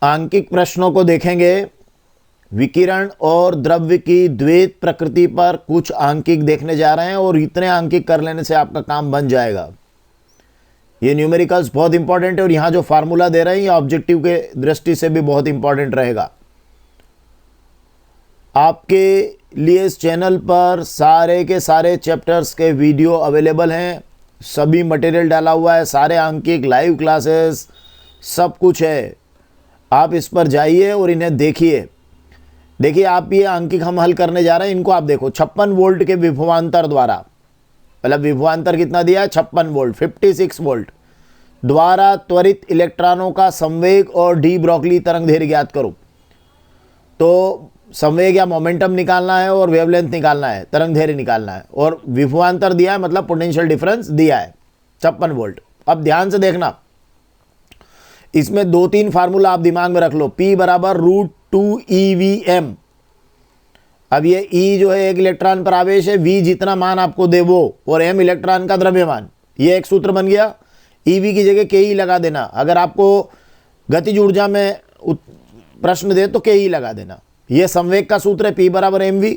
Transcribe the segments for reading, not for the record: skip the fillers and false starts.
आंकिक प्रश्नों को देखेंगे। विकिरण और द्रव्य की द्वैत प्रकृति पर कुछ आंकिक देखने जा रहे हैं और इतने आंकिक कर लेने से आपका काम बन जाएगा। ये न्यूमेरिकल्स बहुत इंपॉर्टेंट है और यहां जो फार्मूला दे रहे हैं ये ऑब्जेक्टिव के दृष्टि से भी बहुत इंपॉर्टेंट रहेगा। आपके लिए इस चैनल पर सारे के सारे चैप्टर्स के वीडियो अवेलेबल हैं, सभी मटेरियल डाला हुआ है, सारे आंकिक, लाइव क्लासेस, सब कुछ है। आप इस पर जाइए और इन्हें देखिए। देखिए आप ये आंकिक हम हल करने जा रहे हैं, इनको आप देखो। 56 वोल्ट के विभवांतर द्वारा, मतलब विभवांतर कितना दिया है 56 वोल्ट, 56 वोल्ट द्वारा त्वरित इलेक्ट्रॉनों का संवेग और डी ब्रोगली तरंगदैर्घ्य ज्ञात करो। तो संवेग या मोमेंटम निकालना है और वेवलेंथ निकालना है, तरंगदैर्घ्य निकालना है, और विभवांतर दिया है मतलब पोटेंशियल डिफरेंस दिया है 56 वोल्ट। अब ध्यान से देखना, इसमें 2-3 फार्मूला आप दिमाग में रख लो। P बराबर √2 EVM। अब ये E जो है एक इलेक्ट्रॉन पर आवेश है, V जितना मान आपको दे वो, और M इलेक्ट्रॉन का द्रव्यमान। ये एक सूत्र बन गया। EV की जगह KE लगा देना। अगर आपको गतिज ऊर्जा में प्रश्न दे तो KE लगा देना। ये संवेग का सूत्र है, P बराबर mv,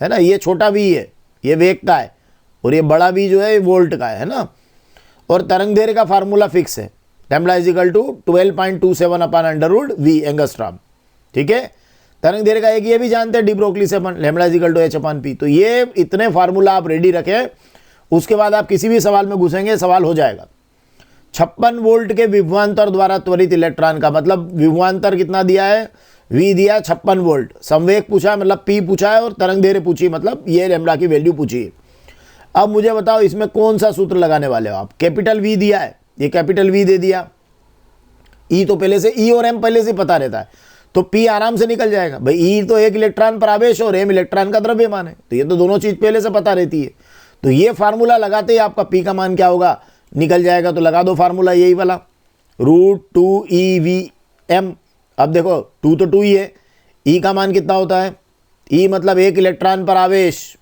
है ना। ये छोटा v है, ये वेग का है, और ये बड़ा v जो है वोल्ट का है ना। और तरंगदैर्घ्य का फार्मूला फिक्स है, lambda is equal to 12.27 upon √v angstrom. ठीक है। तरंगदैर्घ्य का एक ये भी जानते हैं डी ब्रोगली से अपन, lambda is equal to h upon p। तो ये इतने फार्मूला आप रेडी रखें, उसके बाद आप किसी भी सवाल में घुसेंगे, सवाल हो जाएगा। 56 वोल्ट के विभवांतर द्वारा त्वरित इलेक्ट्रॉन का मतलब विभवांतर कितना दिया है, V दिया 56 वोल्ट, संवेग पूछा है मतलब P पूछा है, और तरंगदैर्घ्य पूछी मतलब ये लैम्ब्डा की वैल्यू पूछी है। अब मुझे बताओ इसमें कौन सा सूत्र लगाने वाले हो आप। कैपिटल V दिया है, ये कैपिटल V दे दिया। E तो पहले से, E और M पहले से पता रहता है, तो P आराम से निकल जाएगा भाई। E तो एक इलेक्ट्रॉन पर आवेश और M इलेक्ट्रॉन का द्रव्यमान है, तो ये तो दोनों चीज पहले से पता रहती है। तो ये फार्मूला लगाते ही आपका P का मान क्या होगा, निकल जाएगा। तो लगा दो फार्मूला यही वाला, √2 EVM। अब देखो 2 तो 2 ही है, E का मान कितना होता है, E मतलब एक इलेक्ट्रॉन पर आवेश।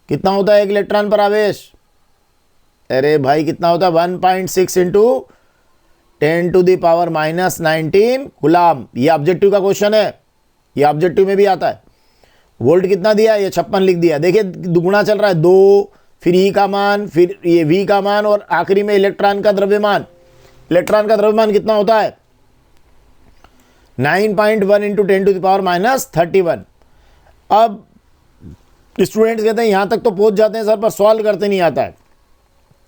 कितना होता है एक इलेक्ट्रॉन पर आवेश, अरे भाई कितना होता है 1.6 इंटू 10⁻⁻19 कूलम। ये ऑब्जेक्टिव का क्वेश्चन है, ये ऑब्जेक्टिव में भी आता है। वोल्ट कितना दिया, ये 56 लिख दिया। देखिए दुगुना चल रहा है, 2, फिर E का मान, फिर ये V का मान, और आखिरी में इलेक्ट्रॉन का द्रव्यमान। इलेक्ट्रॉन का द्रव्यमान कितना होता है 9.1 इंटू 10⁻31। अब स्टूडेंट्स कहते हैं यहां तक तो पहुंच जाते हैं सर, पर सॉल्व करते नहीं आता है।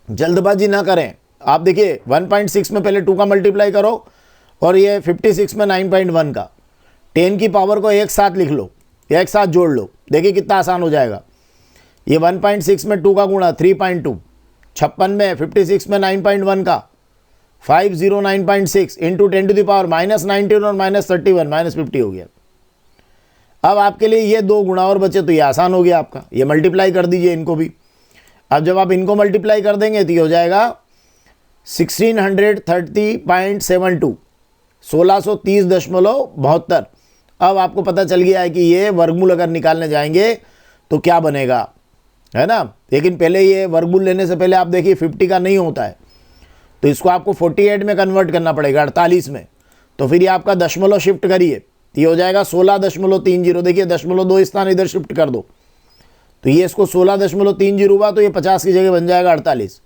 जल्दबाजी ना करें। आप देखिए 1.6 में पहले 2 का मल्टीप्लाई करो, और ये 56 में 9.1 का 10 की पावर को एक साथ लिख लो, एक साथ जोड़ लो। देखिए कितना आसान हो जाएगा। ये 1.6 में 2 का गुणा 3.2, 56 में 56 में 9.1 का 509.6 इंटू 10⁻⁻19 और -31 -50 हो गया। अब आपके लिए ये 2 गुणा और बचे, तो ये आसान हो गया आपका। ये मल्टीप्लाई कर दीजिए इनको भी। अब जब आप इनको मल्टीप्लाई कर देंगे तो ये हो जाएगा 1630.72, 1630.72। अब आपको पता चल गया है कि ये वर्गमूल अगर निकालने जाएंगे तो क्या बनेगा, है ना। लेकिन पहले ये वर्गमूल लेने से पहले आप देखिए 50 का नहीं होता है, तो इसको आपको 48 में कन्वर्ट करना पड़ेगा, 48 में। तो फिर ये आपका दशमलव शिफ्ट करिए, तो ये हो जाएगा 16.30। देखिए 0.2 स्थान इधर शिफ्ट कर दो, तो ये इसको 16.30 हुआ, तो ये 50 की जगह बन जाएगा 48।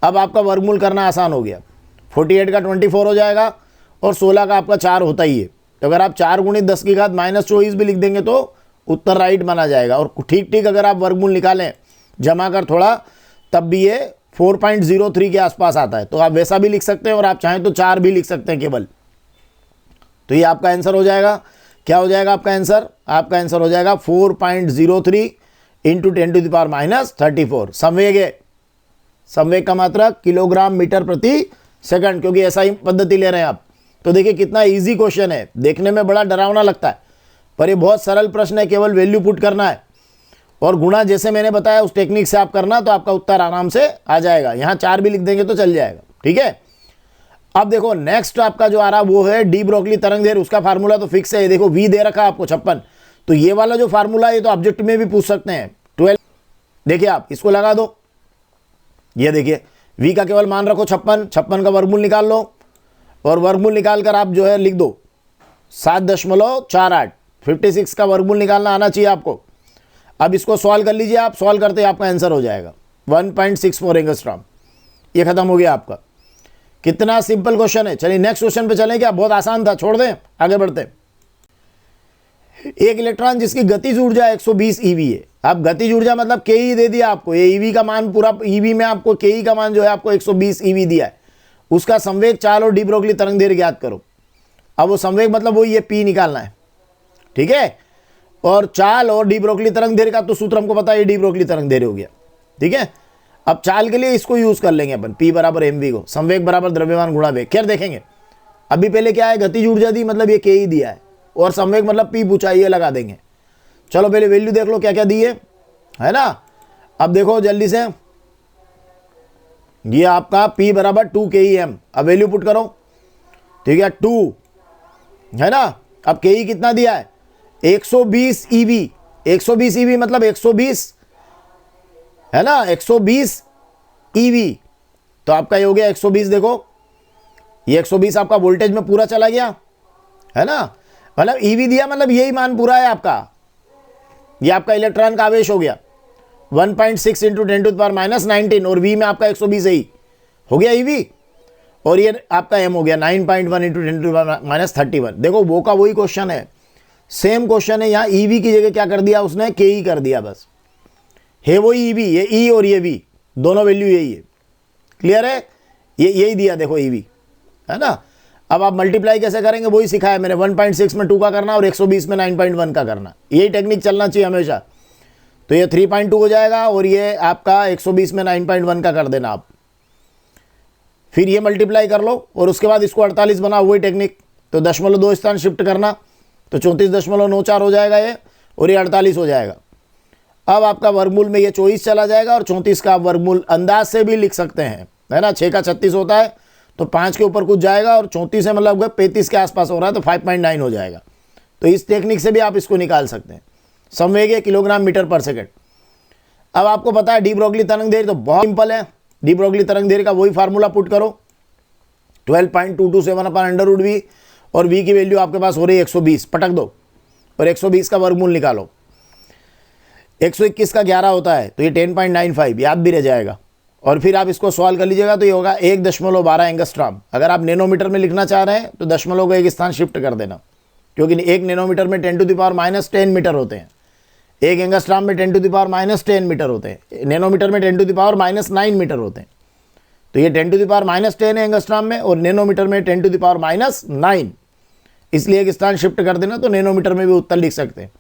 अब आपका वर्गमूल करना आसान हो गया। 48 का 24 हो जाएगा, और 16 का आपका 4 होता ही है। तो अगर आप 4 × 10⁻24 भी लिख देंगे तो उत्तर राइट माना जाएगा। और ठीक ठीक अगर आप वर्गमूल निकालें जमा कर थोड़ा, तब भी ये 4.03 के आसपास आता है। तो आप वैसा भी लिख सकते हैं, और आप चाहें तो 4 भी लिख सकते हैं केवल। तो ये आपका आंसर हो जाएगा। क्या हो जाएगा आपका आंसर, आपका आंसर हो जाएगा 4.03 इंटू 10⁻34। संवेग है, संवेग का मात्रा किलोग्राम मीटर प्रति सेकंड, क्योंकि ऐसा ही पद्धति ले रहे हैं आप। तो देखिए कितना इजी क्वेश्चन है, देखने में बड़ा डरावना लगता है, पर ये बहुत सरल प्रश्न है। केवल वैल्यू पुट करना है और गुणा जैसे मैंने बताया उस टेक्निक से आप करना, तो आपका उत्तर आराम से आ जाएगा। यहाँ 4 भी लिख देंगे तो चल जाएगा। ठीक है। अब देखो नेक्स्ट आपका जो आ रहा वो है डी ब्रोगली तरंगदैर्घ्य। उसका फार्मूला तो फिक्स है, देखो V दे रखा आपको 56, तो ये वाला जो फार्मूला है ये तो ऑब्जेक्ट में भी पूछ सकते हैं 12। देखिए आप इसको लगा दो, ये देखिए V का केवल मान रखो 56, 56 का वर्गमूल निकाल लो। और वर्गमूल निकाल कर आप जो है लिख दो 7.48। 56 का वर्गमूल निकालना आना चाहिए आपको। अब इसको सॉल्व कर लीजिए आप, सॉल्व करते ही आपका आंसर हो जाएगा 1.64 एंगस्ट्रॉम। ये खत्म हो गया आपका। कितना सिंपल क्वेश्चन है। चलिए नेक्स्ट क्वेश्चन पे चलें क्या? बहुत आसान था, छोड़ दें, आगे बढ़ते हैं। एक इलेक्ट्रॉन जिसकी गतिज ऊर्जा 120 ईवी है। अब गतिज ऊर्जा मतलब के दे दिया आपको, ये ईवी का मान पूरा, ईवी में आपको के का मान जो है आपको 120 ईवी दिया है। उसका संवेग, चाल और डी ब्रोगली तरंग दैर्घ्य ज्ञात करो। अब वो संवेग मतलब वो ये पी निकालना है, ठीक है। और चाल और डी ब्रोगली तरंग दैर्घ्य का तो सूत्र हमको पता है, डी ब्रोगली तरंग दैर्घ्य हो गया, ठीक है। अब चाल के लिए इसको यूज कर लेंगे अपन, P बराबर mv को, संवेग बराबर द्रव्यमान गुणा वेग। क्या देखेंगे अभी, पहले क्या है, गतिज ऊर्जा दी मतलब ये के ही दिया है, और संवेग मतलब P पूछा, ये लगा देंगे। चलो पहले वैल्यू देख लो क्या क्या दी है ना। अब देखो जल्दी से, ये आपका P बराबर 2 KEM। अब वैल्यू पुट करो, ठीक है, 2 है ना। अब के कितना दिया है 120 ईवी। 120 ईवी मतलब 120 है ना, 120 ईवी। तो आपका ये हो गया 120। देखो ये 120 आपका वोल्टेज में पूरा चला गया है ना, मतलब ईवी दिया मतलब यही मान पूरा है आपका। ये आपका इलेक्ट्रॉन का आवेश हो गया 1.6 इंटू 10⁻19 और वी में आपका 120 ही हो गया ईवी। और ये आपका एम हो गया 9.1 इंटू 10⁻31। देखो वो का वही क्वेश्चन है, सेम क्वेश्चन है। यहाँ ईवी की जगह क्या कर दिया उसने, के ई कर दिया बस। है वही ईवी, ये ई और ये वी दोनों वैल्यू यही है। क्लियर है, ये यही दिया देखो ईवी है ना। अब आप मल्टीप्लाई कैसे करेंगे वही सिखाया मैंने, 1.6 में 2 का करना और 120 में 9.1 का करना। यही टेक्निक चलना चाहिए हमेशा। तो ये 3.2 हो जाएगा और ये आपका 120 में 9.1 का कर देना आप। फिर ये मल्टीप्लाई कर लो और उसके बाद इसको 48 बनाओ, वही टेक्निक। तो 0.2 स्थान शिफ्ट करना तो 34.94 हो जाएगा ये, और ये 48 हो जाएगा। अब आपका वर्गमूल में ये 24 चला जाएगा और 34 का आप वर्गमूल अंदाज से भी लिख सकते हैं, है ना। 6 का 36 होता है तो 5 के ऊपर कुछ जाएगा, और 34 है मतलब 35 के आसपास हो रहा है तो 5.9 हो जाएगा। तो इस टेक्निक से भी आप इसको निकाल सकते हैं। संवेग है किलोग्राम मीटर पर सेकेंड। अब आपको पता है डी ब्रोगली तरंग दैर्घ्य, तो बहुत सिंपल है। डी ब्रोगली तरंग दैर्घ्य का वही फार्मूला पुट करो, 12.227/√v, और v की वैल्यू आपके पास हो रही है 120। पटक दो और 120 का वर्गमूल निकालो। 121 का 11 होता है तो ये 10.95 याद भी रह जाएगा। और फिर आप इसको सॉल्व कर लीजिएगा तो ये होगा 1.12 एंगस्ट्रॉम। अगर आप नैनोमीटर में लिखना चाह रहे हैं तो दशमलव को एक स्थान शिफ्ट कर देना, क्योंकि 1 नैनोमीटर में 10⁻10 मीटर होते हैं, 1 एंगस्ट्रॉम में 10�10 मीटर होते हैं, नैनोमीटर में 10⁻9 मीटर होते हैं। तो ये 10⁻10 है एंगस्ट्रॉम में, और नैनोमीटर में 10⁻9। इसलिए एक स्थान शिफ्ट कर देना तो नैनोमीटर में भी उत्तर लिख सकते हैं।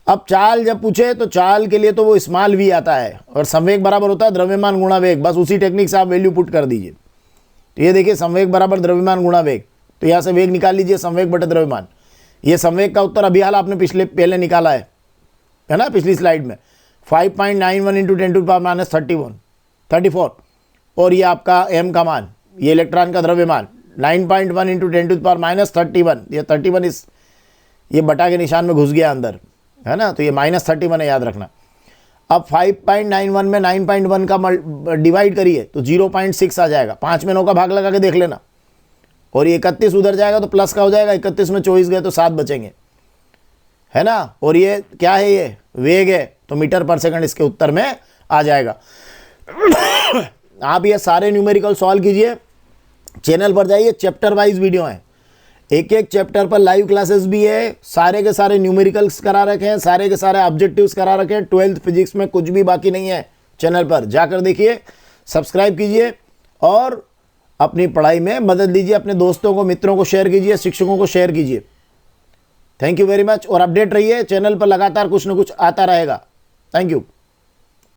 अब चाल जब पूछे तो चाल के लिए तो वो स्मॉल वी आता है, और संवेग बराबर होता है द्रव्यमान गुणा वेग। बस उसी टेक्निक से आप वैल्यू पुट कर दीजिए। तो ये देखिए संवेग बराबर द्रव्यमान गुणा वेग, तो यहाँ से वेग निकाल लीजिए, संवेग बटे द्रव्यमान। ये संवेग का उत्तर अभी हाल आपने पहले निकाला है ना, पिछली स्लाइड में 5.91 इंटू 10⁻34। और ये आपका एम का मान, ये इलेक्ट्रॉन का द्रव्यमान 9.1 इंटू 10⁻31। ये 31 ये बटा के निशान में घुस गया अंदर, है ना, तो ये -31 है, याद रखना। अब 5.91 में 9.1 का डिवाइड करिए तो 0.6 आ जाएगा। 5 में 9 का भाग लगा के देख लेना, और ये 31 उधर जाएगा तो प्लस का हो जाएगा। 31 में 24 गए तो 7 बचेंगे, है ना। और ये क्या है, ये वेग है, तो मीटर पर सेकंड इसके उत्तर में आ जाएगा। आप ये सारे न्यूमेरिकल सॉल्व कीजिए, चैनल पर जाइए, चैप्टर वाइज वीडियो हैं, एक एक चैप्टर पर लाइव क्लासेस भी है, सारे के सारे न्यूमेरिकल्स करा रखे हैं, सारे के सारे ऑब्जेक्टिव्स करा रखे हैं। 12th फिजिक्स में कुछ भी बाकी नहीं है। चैनल पर जाकर देखिए, सब्सक्राइब कीजिए और अपनी पढ़ाई में मदद लीजिए। अपने दोस्तों को, मित्रों को शेयर कीजिए, शिक्षकों को शेयर कीजिए। थैंक यू वेरी मच, और अपडेट रहिए, चैनल पर लगातार कुछ न कुछ आता रहेगा। Thank you.